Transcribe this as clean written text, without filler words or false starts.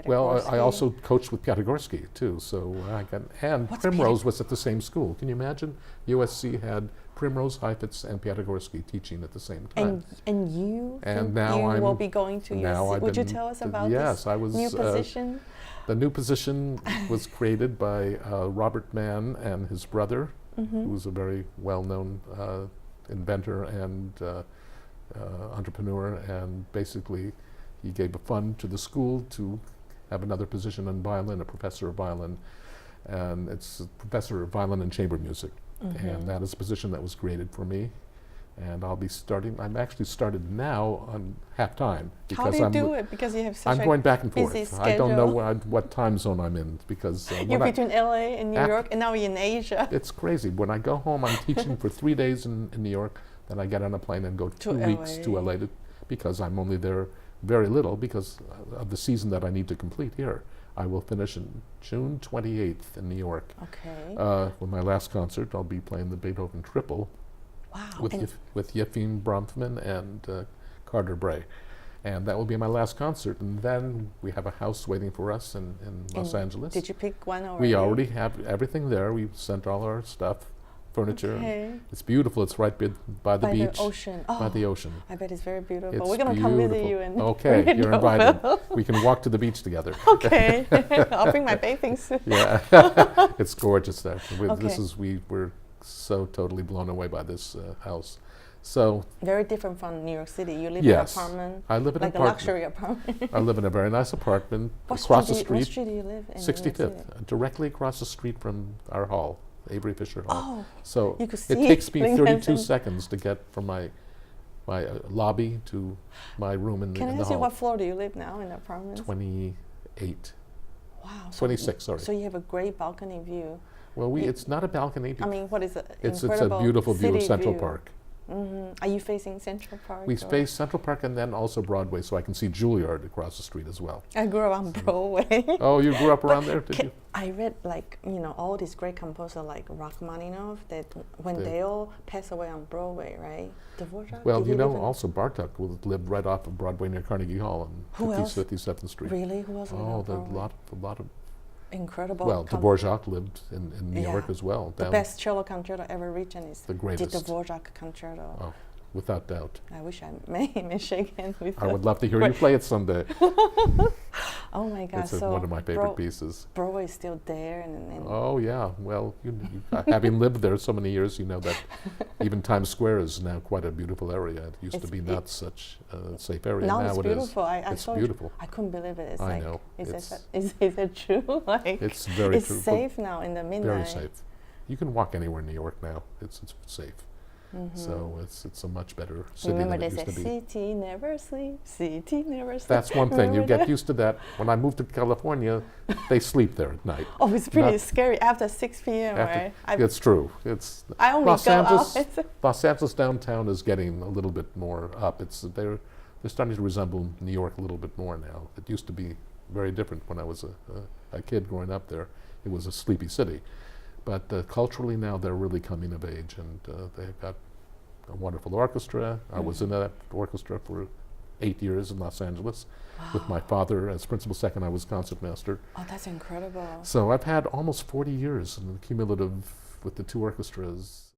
Well, I Piatigorsky. also coached with Piatigorsky too, so and What's Primrose was at the same school. Can you imagine? USC had Primrose, Heifetz, and Piatigorsky teaching at the same time. And you And think now you will I'm- be going to now USC. I've Would you been- tell us about yes, this I was, new position? The new position was created by Robert Mann and his brother, who was a very well-known inventor and entrepreneur, and basically he gave a fund to the school to have another position in violin, a professor of violin, and it's a professor of violin and chamber music. And that is a position that was created for me. And I'll be starting, I'm actually started now on half-time. How do you do it? Because you have such I'm a going back and busy forth. I don't know schedule. what time zone I'm in, because You're between LA and New Af- York, and now you're in Asia. it's crazy. When I go home, I'm teaching for 3 days in New York, then I get on a plane and go 2 weeks to LA because I'm only there very little because of the season that I need to complete here. I will finish in June 28th in New York. Okay. With my last concert, I'll be playing the Beethoven Triple Wow. with Yefim Bronfman and Carter Bray. And that will be my last concert. And then we have a house waiting for us in Los Angeles. Did you pick one already? We already have everything there. We've sent all our stuff, furniture. Okay. It's beautiful. It's right by the beach. By the ocean. Oh, By the ocean. I bet it's very beautiful. It's We're going to come visit beautiful. you in Okay, you're Deauville. invited. We can walk to the beach together. Okay. I'll bring my bathing suit. Yeah, it's gorgeous there. Okay. We're so totally blown away by this house. So Very different from New York City. You live yes, in an apartment, I live in like an a apartment. luxury apartment. I live in a very nice apartment What across the What street, street do you live in? New York 65th, City? directly across the street from our hall, Avery Fisher Hall. Oh, So you could it see takes me 32 Lincoln. seconds to get from my lobby to my room in the, Can I in the ask you hall. what floor do you live now in the apartment? 28. Wow. So 26, sorry. So you have a great balcony view. Well, you- it's not a balcony. I mean, what is it? It's a beautiful view of Central Park. Are you facing Central Park? We or- face Central Park and then also Broadway, so I can see Juilliard across the street as well. I grew up on Broadway. Oh, you grew up around there, did you? I read all these great composers like Rachmaninoff that when Yeah. they all pass away on Broadway, right? Dvorak? Well, Did you he know, live in- also Bartok lived right off of Broadway near Carnegie Hall on Who else? 57th Street. Really? Who else? lived Oh, on there are Broadway? a lot of. Incredible. Well, Dvorak lived in New Yeah. York as well. The down- best cello concerto ever written is The greatest. the Dvorak concerto. Oh, without doubt. I wish I may shake hands with I would love to hear you play it someday. Oh my God! It's So one of my favorite pieces. Broadway is still there, and Oh yeah, well, having lived there so many years, you know that even Times Square is now quite a beautiful area. It used to be not such a safe area. now Now it's it is. beautiful. I It's saw it. beautiful. I couldn't believe it. It's I like, know. Is it true? Like It's very it's true. safe now in the midnight. Very safe. You can walk anywhere in New York now. It's safe. So it's a much better city Remember than they it used said, to be. "City never sleeps, city never sleeps." That's one thing. You Remember get that? used to that. When I moved to California, they sleep there at night. Oh, it's pretty Not- scary after 6 p.m. After- right? It's true. It's I only Los go Angeles. out. Los Angeles downtown is getting a little bit more up. They're starting to resemble New York a little bit more now. It used to be very different when I was a kid growing up there. It was a sleepy city, but culturally now they're really coming of age, and they've got a wonderful orchestra. I was in that orchestra for 8 years in Los Angeles with my father as principal second. I was concertmaster. Oh, that's incredible. So I've had almost 40 years in cumulative with the two orchestras.